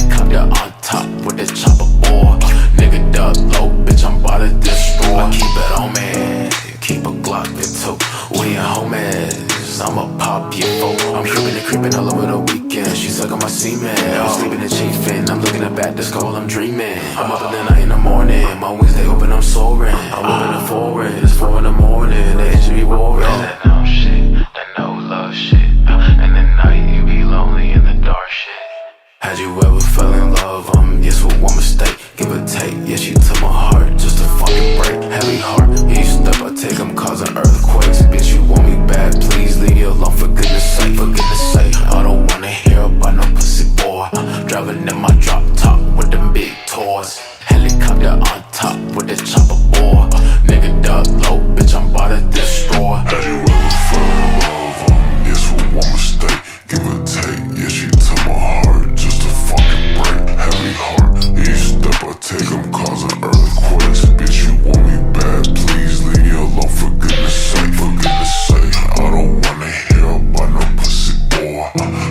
Helicopter on top with the chopper boy. Nigga duck low, bitch, I'm about to destroy. I keep it on me, keep a Glock or two. We ain't homies, I'ma pop your foe. I'm creeping and creeping all over the weekend. She sucking my semen, I'm sleeping and chafing. I'm looking up at the skull, I'm dreaming. I'm up at the night in the morning, my wings they open, I'm soaring. I'm moving the forward, it's 4 in the morning, the engine be roaring. That no shit, that no love shit. And at night you be lonely in the dark shit. Had you ever fell in love? Yes, with one mistake, give or take. Yeah, she took my heart just to fucking break. Heavy heart, each step I take, I'm causing earthquakes. Bitch, you want me bad? Please leave me alone, for goodness sake. For goodness sake, I don't wanna hear about no pussy boy. Driving in my drop top with them big toys. Helicopter on top with the chopper boy. Nigga duck low, bitch, I'm about to destroy. Had you ever fell in love? Yes, with one mistake, give or take. Yeah, she took my heart just to fucking break. Heavy heart, each step I take, I'm causing earthquakes. Bitch, you want me bad? Please leave me alone, for goodness sake. For goodness sake, I don't wanna hear about no pussy boy.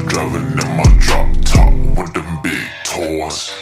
Driving in my drop top with them big toys.